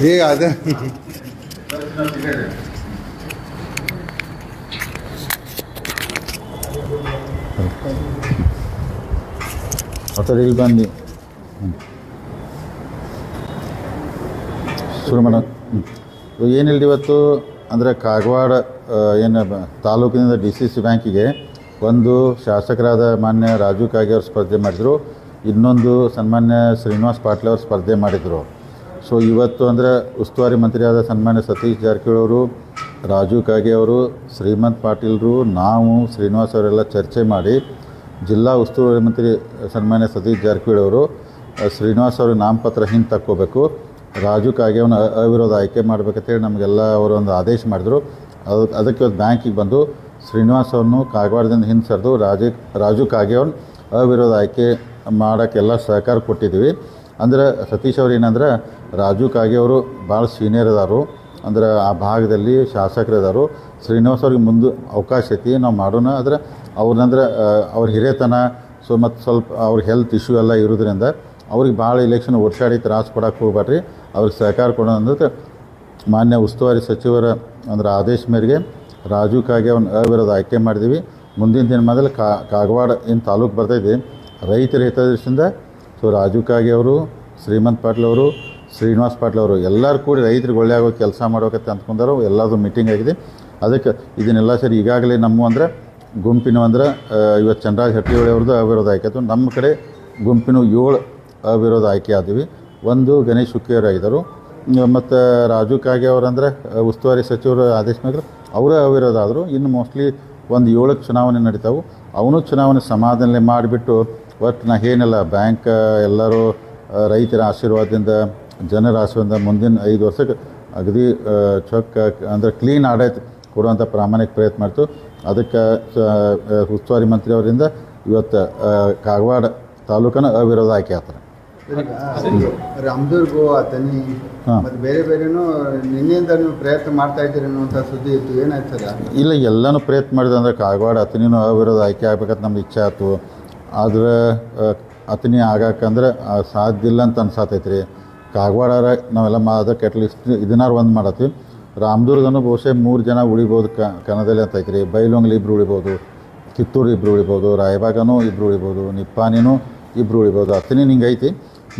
ಈಗ ಅದೇ ಮತ್ತೆ ಇಲ್ಲಿ ಬಂದು ಶುರು ಮಾಡೋಣ. ಏನಿಲ್ಲ ಇವತ್ತು ಅಂದರೆ ಕಾಗವಾಡ ಏನು ತಾಲೂಕಿನಿಂದ DCC ಬ್ಯಾಂಕಿಗೆ ಒಂದು ಶಾಸಕರಾದ ಮಾನ್ಯ ರಾಜು ಕಾಗೆ ಅವರು ಸ್ಪರ್ಧೆ ಮಾಡಿದರು, ಇನ್ನೊಂದು ಸನ್ಮಾನ್ಯ ಶ್ರೀನಿವಾಸ್ ಪಾಟೀಲ್ ಅವರು ಸ್ಪರ್ಧೆ ಮಾಡಿದರು. ಸೊ ಇವತ್ತು ಅಂದರೆ ಉಸ್ತುವಾರಿ ಮಂತ್ರಿಯಾದ ಸನ್ಮಾನ್ಯ ಸತೀಶ್ ಜಾರಕಿಹೊಳಿ ಅವರು, ರಾಜು ಕಾಗೆ ಅವರು, ಶ್ರೀಮಂತ್ ಪಾಟೀಲ್ರು, ನಾವು ಶ್ರೀನಿವಾಸ್ ಅವರೆಲ್ಲ ಚರ್ಚೆ ಮಾಡಿ ಜಿಲ್ಲಾ ಉಸ್ತುವಾರಿ ಮಂತ್ರಿ ಸನ್ಮಾನ್ಯ ಸತೀಶ್ ಜಾರಕಿಹೊಳಿ ಅವರು ಶ್ರೀನಿವಾಸ್ ಅವ್ರಿಗೆ ನಾಮಪತ್ರ ಹಿಂದೆ ತಕ್ಕೋಬೇಕು, ರಾಜು ಕಾಗೆ ಅವನ ಅವಿರೋಧ ಆಯ್ಕೆ ಮಾಡಬೇಕಂತೇಳಿ ನಮಗೆಲ್ಲ ಅವರು ಒಂದು ಆದೇಶ ಮಾಡಿದರು. ಅದಕ್ಕೆ ಇವತ್ತು ಬ್ಯಾಂಕಿಗೆ ಬಂದು ಶ್ರೀನಿವಾಸ್ ಅವ್ರನ್ನು ಕಾಗವಾಡದಿಂದ ಹಿಂದೆ ಸರಿದು ರಾಜು ಕಾಗೆ ಅವ್ರನ್ನ ಅವಿರೋಧ ಆಯ್ಕೆ ಮಾಡೋಕ್ಕೆಲ್ಲ ಸಹಕಾರ ಕೊಟ್ಟಿದ್ದೀವಿ. ಅಂದರೆ ಸತೀಶ್ ಅವ್ರು ಏನಂದ್ರೆ ರಾಜು ಕಾಗೆ ಅವರು ಭಾಳ ಸೀನಿಯರ್ ಅದಾರು, ಅಂದ್ರೆ ಆ ಭಾಗದಲ್ಲಿ ಶಾಸಕರಿದಾರು. ಶ್ರೀನಿವಾಸ್ ಅವ್ರಿಗೆ ಮುಂದೆ ಅವಕಾಶ ಐತಿ, ನಾವು ಮಾಡೋಣ. ಆದರೆ ಅವ್ರನ್ನಂದ್ರೆ ಅವ್ರ ಹಿರೇತನ ಮತ್ತು ಸ್ವಲ್ಪ ಅವ್ರ ಹೆಲ್ತ್ ಇಶ್ಯೂ ಎಲ್ಲ ಇರೋದ್ರಿಂದ ಅವ್ರಿಗೆ ಭಾಳ ಇಲೆಕ್ಷನ್ ಓಡ್ಸಾಡಿ ತ್ರಾಸು ಕೊಡೋಕೆ ಹೋಗ್ಬೇಡ್ರಿ, ಅವ್ರಿಗೆ ಸಹಕಾರ ಕೊಡೋಣ ಅಂದ್ರೆ ಮಾನ್ಯ ಉಸ್ತುವಾರಿ ಸಚಿವರ ಅಂದ್ರೆ ಆದೇಶ ಮೇರೆಗೆ ರಾಜು ಕಾಗೆ ಅವ್ನ ಅವಿರೋಧ ಆಯ್ಕೆ ಮಾಡಿದ್ದೀವಿ. ಮುಂದಿನ ದಿನ ಮೊದಲು ಕಾಗವಾಡ ಏನು ತಾಲೂಕು ಬರ್ತೈತಿ ರೈತರ ಹಿತದೃಷ್ಟಿಯಿಂದ ಸೊ ರಾಜು ಕಾಗೆ ಅವರು, ಶ್ರೀಮಂತ್ ಪಾಟೀಲ್ ಅವರು, ಶ್ರೀನಿವಾಸ್ ಪಾಟೀಲ್ ಅವರು ಎಲ್ಲರೂ ಕೂಡಿ ರೈತರಿಗೆ ಒಳ್ಳೆ ಆಗೋ ಕೆಲಸ ಮಾಡೋಕತ್ತೆ ಅಂದ್ಕೊಂಡಾರು. ಎಲ್ಲರೂ ಮೀಟಿಂಗ್ ಆಗಿದೆ. ಅದಕ್ಕೆ ಇದನ್ನೆಲ್ಲ ಸರಿ ಈಗಾಗಲೇ ನಮ್ಮ ಅಂದರೆ ಗುಂಪಿನ ಅಂದ್ರೆ ಇವತ್ತು ಚಂದ್ರರಾಜ್ ಹಟ್ಟಿಹೊಳಿ ಅವ್ರದ್ದು ಅವಿರೋಧ ಆಯ್ಕೆ ಆಯಿತು. ನಮ್ಮ ಕಡೆ ಗುಂಪಿನ 7 ಅವಿರೋಧ ಆಯ್ಕೆ ಆದ್ವಿ. ಒಂದು ಗಣೇಶ್ ಹುಕ್ಕೇರಿ ಆಗಿದ್ದರು, ಮತ್ತು ರಾಜು ಕಾಗೆ ಅವರಂದರೆ ಉಸ್ತುವಾರಿ ಸಚಿವರು ಆದೇಶ ಮೇಲೆ ಅವರೇ ಅವಿರೋಧ ಆದರು. ಇನ್ನು ಮೋಸ್ಟ್ಲಿ ಒಂದು 7 ಚುನಾವಣೆ ನಡೀತಾವೆ. ಅವನು ಚುನಾವಣೆ ಸಮಾಧಾನ ಮಾಡಿಬಿಟ್ಟು ಒಟ್ಟು ನಾ ಏನೆಲ್ಲ ಬ್ಯಾಂಕ್ ಎಲ್ಲರೂ ರೈತರ ಆಶೀರ್ವಾದದಿಂದ ಜನರ ಆಶೀರ್ವಾದದಿಂದ ಮುಂದಿನ 5 ವರ್ಷಕ್ಕೆ ಅಗದಿ ಚೊಕ್ಕ ಅಂದರೆ ಕ್ಲೀನ್ ಆಡಳಿತ ಕೊಡುವಂಥ ಪ್ರಾಮಾಣಿಕ ಪ್ರಯತ್ನ ಮಾಡ್ತು. ಅದಕ್ಕೆ ಉಸ್ತುವಾರಿ ಮಂತ್ರಿ ಅವರಿಂದ ಇವತ್ತು ಕಾಗವಾಡ ತಾಲೂಕನ್ನು ಅವಿರೋಧ ಆಯ್ಕೆ ಆಗ್ತಾರೆ. ರಾಮದುರ್ಗು ಅಥಣಿ ಮತ್ತು ಬೇರೆ ಬೇರೆನೂ ನಿನ್ನೆಯಿಂದ ನೀವು ಪ್ರಯತ್ನ ಮಾಡ್ತಾ ಇದ್ದೀರಿ ಅನ್ನುವಂಥ ಸುದ್ದಿ ಇತ್ತು, ಏನಾಯ್ತದ? ಇಲ್ಲ, ಎಲ್ಲನೂ ಪ್ರಯತ್ನ ಮಾಡಿದೆ. ಅಂದರೆ ಕಾಗವಾಡ ಅಥಣಿನೂ ಅವಿರೋಧ ಆಯ್ಕೆ ಆಗ್ಬೇಕಂತ ನಮ್ದು ಇಚ್ಛೆ ಆಯ್ತು. ಆದರೆ ಅಥಣಿ ಆಗಾಕಂದ್ರೆ ಸಾಧ್ಯ ಇಲ್ಲ ಅಂತ ಅನ್ಸಾತೈತೆ ರೀ. ಕಾಗವಾಡ ನಾವೆಲ್ಲ ಅದಕ್ಕೆ ಅಟ್ಲೀಸ್ಟ್ ಇದನ್ನಾರು ಒಂದು ಮಾಡತ್ತೀವಿ. ರಾಮದುರ್ಗನೂ ಬಹುಶಃ 3 ಜನ ಉಳಿಬೋದು ಕನ್ನಡದಲ್ಲಿ ಅಂತ ಐತೆ ರೀ. ಬೈಲೊಂಗ್ಲಿ 2 ಉಳಿಬೋದು, ಕಿತ್ತೂರು 2 ಉಳಿಬೋದು, ರಾಯಬಾಗನೂ 2 ಉಳಿಬೋದು, ನಿಪ್ಪಾಣಿನೂ 2 ಉಳಿಬೋದು. ಅಥಣಿ ಹಿಂಗೆ ಐತಿ.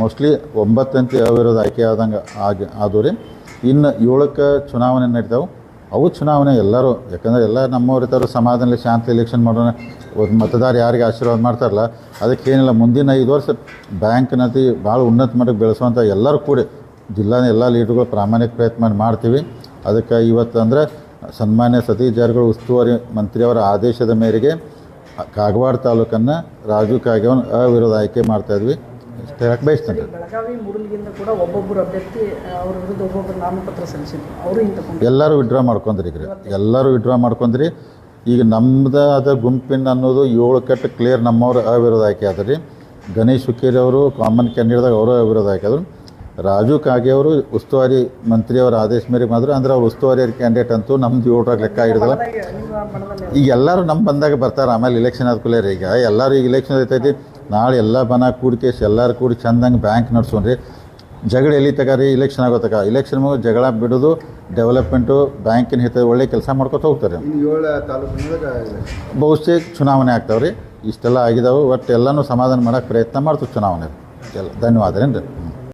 ಮೋಸ್ಟ್ಲಿ 9 ಅಂತ ಅವಿರೋಧ ಆಯ್ಕೆ ಆದಂಗೆ ಆದವು ರೀ. ಇನ್ನು 7ಕ್ಕೆ ಚುನಾವಣೆ ನಡೀತಾವೆ. ಅವು ಚುನಾವಣೆ ಎಲ್ಲರೂ, ಯಾಕಂದರೆ ಎಲ್ಲ ನಮ್ಮವ್ರ ಇರ್ತಾರೆ, ಸಮಾಧಾನದಲ್ಲಿ ಶಾಂತಿ ಎಲೆಕ್ಷನ್ ಮಾಡೋಣ. ಮತದಾರ ಯಾರಿಗೆ ಆಶೀರ್ವಾದ ಮಾಡ್ತಾರಲ್ಲ ಅದಕ್ಕೆ ಏನಿಲ್ಲ, ಮುಂದಿನ 5 ವರ್ಷ ಬ್ಯಾಂಕ್ನತಿ ಭಾಳ ಉನ್ನತ ಮಟ್ಟಕ್ಕೆ ಬೆಳೆಸುವಂಥ ಎಲ್ಲರೂ ಕೂಡಿ ಜಿಲ್ಲಾದ ಎಲ್ಲ ಲೀಡರ್ಗಳು ಪ್ರಾಮಾಣಿಕ ಪ್ರಯತ್ನ ಮಾಡ್ತೀವಿ. ಅದಕ್ಕೆ ಇವತ್ತು ಅಂದರೆ ಸನ್ಮಾನ್ಯ ಸತೀಶ್ ಜಾರಕಿಹೊಳಿ ಉಸ್ತುವಾರಿ ಮಂತ್ರಿಯವರ ಆದೇಶದ ಮೇರೆಗೆ ಕಾಗವಾಡ ತಾಲೂಕನ್ನು ರಾಜು ಕಾಗೆ ಅವನ ಅವಿರೋಧ ಆಯ್ಕೆ ಮಾಡ್ತಾಯಿದ್ವಿ. ಇಷ್ಟು ಹೇಳಕ್ಕೆ ಬಯಸ್ತೇನೆ. ಬೆಳಗಾವಿ ಮೂಡಲ್ಗಿಂದ ಕೂಡ ಒಬ್ಬೊಬ್ಬರು ಅಭ್ಯರ್ಥಿ ಅವ್ರ ವಿರುದ್ಧ ಒಬ್ಬೊಬ್ಬರು ನಾಮಪತ್ರ ಸಲ್ಲಿಸಿದ್ರು, ಅವರು ಇಂತ ಎಲ್ಲರೂ ವಿಡ್ರಾ ಮಾಡ್ಕೊಂಡ್ರಿ. ಈಗ ಎಲ್ಲರೂ ವಿಡ್ರಾ ಮಾಡ್ಕೊಂಡ್ರಿ. ಈಗ ನಮ್ಮದು ಅದ ಗುಂಪಿನ ಅನ್ನೋದು 7 ಕಟ್ಟು ಕ್ಲಿಯರ್ ನಮ್ಮವ್ರು ಅವಿರೋಧ ಆಯ್ಕೆ ಆದ್ರಿ. ಗಣೇಶ್ ಹುಕ್ಕೇರಿ ಅವರು ಕಾಮನ್ ಕ್ಯಾಂಡಿಡೇಟ್ದಾಗ ಅವರು ಅವಿರೋಧ ಆಯ್ಕೆ ಆದರು. ರಾಜು ಕಾಗೆ ಅವರು ಉಸ್ತುವಾರಿ ಮಂತ್ರಿಯವರ ಆದೇಶ ಮೇರೆಗೆ ಮಾಡಿದ್ರು. ಅಂದ್ರೆ ಅವ್ರು ಉಸ್ತುವಾರಿ ಕ್ಯಾಂಡಿಡೇಟ್ ಅಂತೂ ನಮ್ದು 7 ಲೆಕ್ಕ ಹಿಡಿದಲ್ಲ. ಈಗ ಎಲ್ಲರೂ ನಮ್ಮ ಬಂದಾಗ ಬರ್ತಾರೆ. ಆಮೇಲೆ ಇಲೆಕ್ಷನ್ ಆದ್ಕೂಲೇ ರೀ. ಈಗ ಎಲ್ಲರೂ ಈಗ ಇಲೆಕ್ಷನ್ ಐತೈತಿ, ನಾಳೆ ಎಲ್ಲ ಬನ ಕೂಡಿಕೇಶ್ ಎಲ್ಲರೂ ಕೂಡಿ ಚಂದಂಗೆ ಬ್ಯಾಂಕ್ ನಡ್ಸೋಣ್ರಿ. ಜಗಳ ಎಲ್ಲಿ ತಗಾರಿ ಇಲೆಕ್ಷನ್ ಆಗೋತಕ. ಇಲೆಕ್ಷನ್ ಮುಗಿದು ಜಗಳ ಬಿಡೋದು, ಡೆವಲಪ್ಮೆಂಟು, ಬ್ಯಾಂಕಿನ ಹಿತ ಒಳ್ಳೆ ಕೆಲಸ ಮಾಡ್ಕೊತ ಹೋಗ್ತಾರೆ. ಬಹುಶಃ ಚುನಾವಣೆ ಆಗ್ತಾವ್ರಿ. ಇಷ್ಟೆಲ್ಲ ಆಗಿದಾವೆ. ಒಟ್ಟು ಎಲ್ಲನೂ ಸಮಾಧಾನ ಮಾಡೋಕ್ಕೆ ಪ್ರಯತ್ನ ಮಾಡ್ತೀವಿ ಚುನಾವಣೆ. ಎಲ್ಲ ಧನ್ಯವಾದ ರೀ.